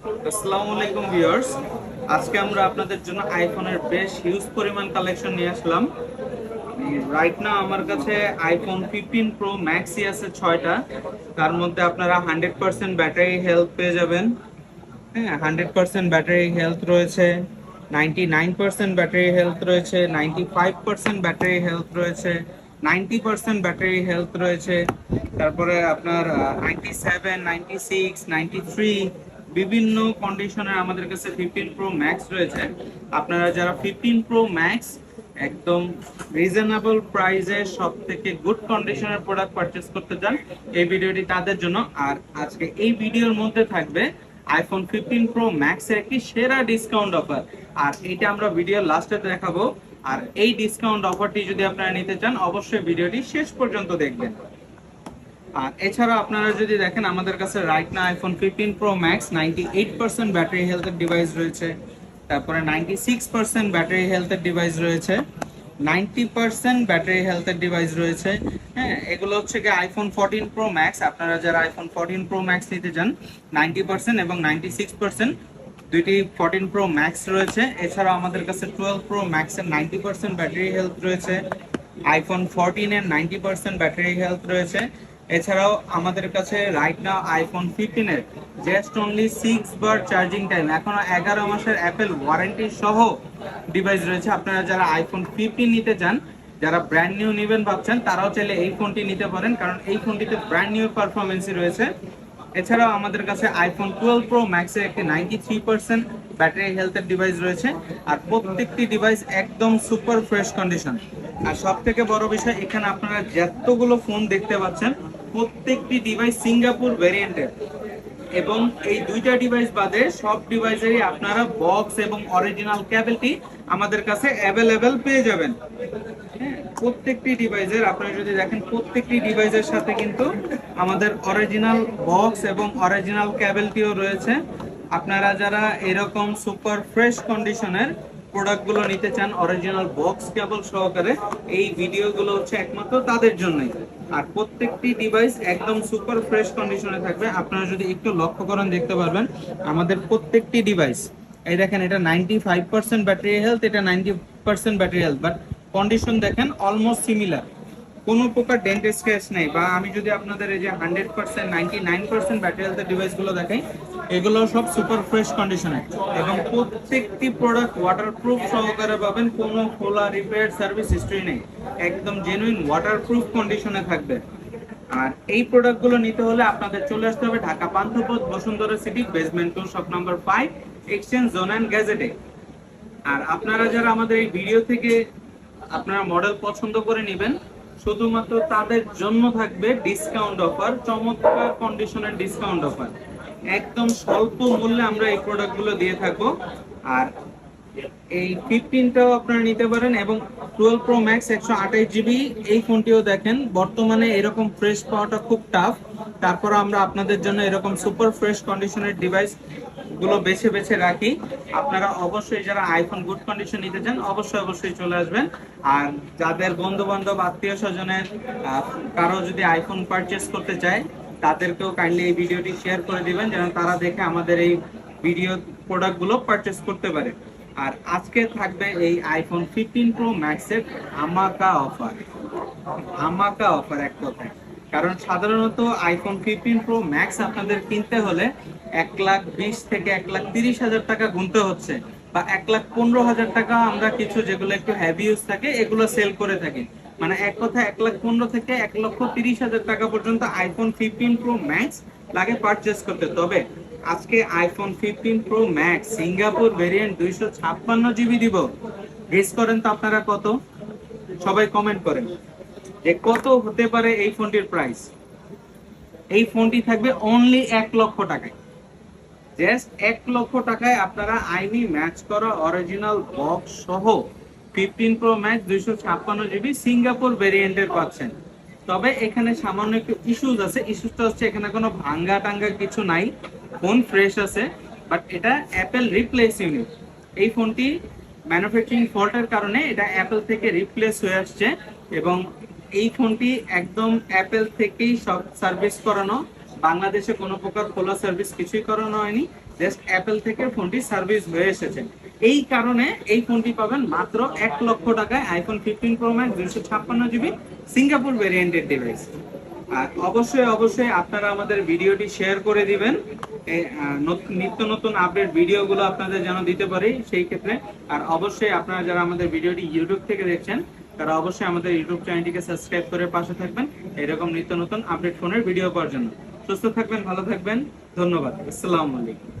আসসালামু আলাইকুম ভিউয়ার্স, আজকে আমরা আপনাদের জন্য আইফোনের বেশ হিউজ পরিমাণ কালেকশন নিয়ে আসলাম। রাইট নাও আমার কাছে আইফোন 15 প্রো ম্যাক্সই আছে 6টা। তার মধ্যে আপনারা 100% ব্যাটারি হেলথ পেয়ে যাবেন। হ্যাঁ, 100% ব্যাটারি হেলথ রয়েছে, 99% ব্যাটারি হেলথ রয়েছে, 95% ব্যাটারি হেলথ রয়েছে, 90% ব্যাটারি হেলথ রয়েছে। তারপরে আপনার 97, 96, 93 বিভিন্ন কন্ডিশনের আমাদের কাছে 15 প্রো ম্যাক্স রয়েছে। আপনারা যারা 15 প্রো ম্যাক্স একদম রিজনেবল প্রাইসে সব থেকে গুড কন্ডিশনের প্রোডাক্ট পারচেস করতে চান, এই ভিডিওটি তাদের জন্য। আর আজকে এই ভিডিওর মধ্যে থাকবে আইফোন 15 প্রো ম্যাক্স এর একটি সেরা ডিসকাউন্ট অফার, আর এটা আমরা ভিডিওর লাস্টে দেখাবো। আর এই ডিসকাউন্ট অফারটি যদি আপনারা নিতে চান, অবশ্যই ভিডিওটি শেষ পর্যন্ত দেখবেন। আর এছাড়া আপনারা যদি দেখেন, আমাদের কাছে রাইট না আইফোন 15 প্রো ম্যাক্স 98% ব্যাটারি হেলথের ডিভাইস রয়েছে, তারপরে 96% ব্যাটারি হেলথের ডিভাইস রয়েছে, 90% ব্যাটারি হেলথের ডিভাইস রয়েছে। হ্যাঁ, এগুলো হচ্ছে কি আইফোন 14 প্রো ম্যাক্স। আপনারা যারা আইফোন 14 প্রো ম্যাক্স নিতে চান, 90% এবং 96% দুইটি 14 প্রো ম্যাক্স রয়েছে। এছাড়াও আমাদের কাছে 12 প্রো ম্যাক্সের 90% ব্যাটারি হেলথ রয়েছে, আইফোন 14 এর 90% ব্যাটারি হেলথ রয়েছে। এছাড়াও আমাদের কাছে রাইট নাও আইফোন 15 এর জাস্ট অনলি 6 বার চার্জিং টাইম, এখনো 11 মাসের অ্যাপেল ওয়ারেন্টি সহ ডিভাইস রয়েছে। আপনারা যারা আইফোন 15 নিতে চান, যারা ব্র্যান্ড নিউ নেবেন ভাবছেন, তারাও চাইলে এই ফোনটি নিতে পারেন, কারণ এই ফোনটিতে ব্র্যান্ড নিউ পারফরমেন্সই রয়েছে। এছাড়াও আমাদের কাছে আইফোন 12 প্রো ম্যাক্সের একটি 93% ব্যাটারি হেলথের ডিভাইস রয়েছে, আর প্রত্যেকটি ডিভাইস একদম সুপার ফ্রেশ কন্ডিশন। আর সব থেকে বড় বিষয়, এখানে আপনারা যতগুলো ফোন দেখতে পাচ্ছেন, প্রত্যেকটি ডিভাইস সিঙ্গাপুর ভেরিয়েন্টের, এবং এই দুইটা ডিভাইস বাদে সব ডিভাইসেরই আপনারা বক্স এবং অরিজিনাল কেবলটি আমাদের কাছে অ্যাভেলেবেল পেয়ে যাবেন। হ্যাঁ, প্রত্যেকটি ডিভাইসের আপনারা যদি দেখেন, প্রত্যেকটি ডিভাইসের সাথে কিন্তু আমাদের অরিজিনাল বক্স এবং অরিজিনাল কেবলটিও রয়েছে। আপনারা যারা এরকম সুপার ফ্রেশ কন্ডিশনের প্রোডাক্টগুলো নিতে চান অরিজিনাল বক্স কেবল সহকারে, এই ভিডিওগুলো হচ্ছে একমাত্র তাদের জন্যই। আর প্রত্যেকটি ডিভাইস একদম সুপার ফ্রেশ কন্ডিশনে থাকবে। আপনারা যদি একটু লক্ষ্য করেন, দেখতে পারবেন আমাদের প্রত্যেকটি ডিভাইস, এই দেখেন এটা 95% ব্যাটারি হেলথ, এটা 90% ব্যাটারি হেলথ, বাট কন্ডিশন দেখেন অলমোস্ট সিমিলার, কোনো প্রকার ডেন্ট স্ক্র্যাচ নেই। বা আমি যদি আপনাদের এই যে 100%, 99% ব্যাটারি হেলথের ডিভাইসগুলো দেখাই, এগুলো সব সুপার ফ্রেশ কন্ডিশনে, এবং প্রত্যেকটি প্রোডাক্ট ওয়াটারপ্রুফ সহকারে পাবেন, কোনো খোলা রিপেয়ার সার্ভিস হিস্ট্রি নেই, একদম জেনুইন ওয়াটারপ্রুফ কন্ডিশনে থাকবে। আর এই প্রোডাক্টগুলো নিতে হলে আপনাদের চলে আসতে হবে Dhaka Panthapath, Bashundhara city, basement 2, shop number 5, exchange zone and গ্যাজেটে। আর আপনারা যারা আমাদের এই ভিডিও থেকে আপনারা মডেল পছন্দ করে নেবেন, শুধুমাত্র তাদের জন্য থাকবে ডিসকাউন্ট অফার, চমৎকার কন্ডিশনের ডিসকাউন্ট অফার। একদম স্বল্প মূল্যে আমরা এই প্রোডাক্টগুলো দিয়ে থাকবো। আর এই 15টাও আপনারা নিতে পারেন, এবং 12 প্রো ম্যাক্স 128GB এই ফোনটিও দেখেন, বর্তমানে এরকম ফ্রেশ পাওয়াটা খুব টাফ। তারপর আমরা আপনাদের জন্য এরকম সুপার ফ্রেশ কন্ডিশনের ডিভাইস গুলো বেছে বেছে রাখি। আপনারা অবশ্যই যারা আইফোন গুড কন্ডিশন নিতে চান, অবশ্যই চলে আসবেন। আর যাদের বন্ধু বান্ধব আত্মীয় স্বজনের কারো যদি আইফোন পারচেস করতে চায়, তাদেরকেও কাইন্ডলি এই ভিডিওটি শেয়ার করে দিবেন, যেন তারা দেখে আমাদের এই ভিডিও প্রোডাক্টগুলো পারচেস করতে পারে। আর আজকে থাকবে এই আইফোন 15 প্রো ম্যাক্সের ধামাকা অফার, ধামাকা অফার এক কথায়। কারণ সাধারণত আইফোন 15 প্রো ম্যাক্স আপনাদের কিনতে হলে 1,20,000 থেকে 1,30,000 টাকা গুনতে হচ্ছে, বা 1,15,000 টাকা আমরা কিছু যেগুলো একটু হেভি ইউজ থাকে এগুলো সেল করে থাকি। মানে এক কথা 1,15,000 থেকে 1,30,000 টাকা পর্যন্ত আইফোন 15 প্রো ম্যাক্স লাগে পারচেস করতে। তবে আজকে iPhone 15 pro max Singapore variant 256GB দিব। গেস করেন তো আপনারা কত? সবাই কমেন্ট করেন যে কত হতে পারে এই ফোনটির প্রাইস। এই ফোনটি থাকবে অনলি 1,00,000 টাকায়। জাস্ট 1,00,000 টাকায় আপনারা আইনি ম্যাচ করা অরিজিনাল বক্স সহ 15 প্রো ম্যাক্স 256GB সিঙ্গাপুর ভেরিয়েন্টের পাচ্ছেন। তবে এখানে সামান্য একটু ইস্যুস আছে। ইস্যুসটা হচ্ছে এখানে কোনো ভাঙ্গা টাঙ্গা কিছু নাই, ফোন ফ্রেশ আছে, বাট এটা অ্যাপেল রিপ্লেস ইউনিট। এই ফোনটি ম্যানুফ্যাকচারিং ফল্টের কারণে এটা অ্যাপেল থেকে রিপ্লেস হয়ে আসছে, এবং এই ফোনটি একদম অ্যাপেল থেকেই সব সার্ভিস করানো, বাংলাদেশে কোনো প্রকার খোলা সার্ভিস কিছুই করানো হয়নি। জাস্ট অ্যাপেল থেকে ফোনটি সার্ভিস হয়ে এসেছে। এই কারণে এই ফোনটি পাবেন মাত্র 1 লক্ষ টাকায়, iPhone 15 pro max 256 GB Singapore ভেরিয়েন্টের ডিভাইস। আর অবশ্যই আপনারা আমাদের ভিডিওটি শেয়ার করে দিবেন, নিত্য নতুন আপডেট ভিডিওগুলো আপনাদের যেন দিতে পারি সেই ক্ষেত্রে। আর অবশ্যই আপনারা যারা আমাদের ভিডিওটি ইউটিউব থেকে দেখছেন তারা অবশ্যই আমাদের ইউটিউব চ্যানেলটিকে সাবস্ক্রাইব করে পাশে থাকবেন এরকম নিত্য নতুন আপডেট ফোনের ভিডিও পাওয়ার জন্য। সুস্থ থাকবেন, ভালো থাকবেন, ধন্যবাদ, আসসালামু আলাইকুম।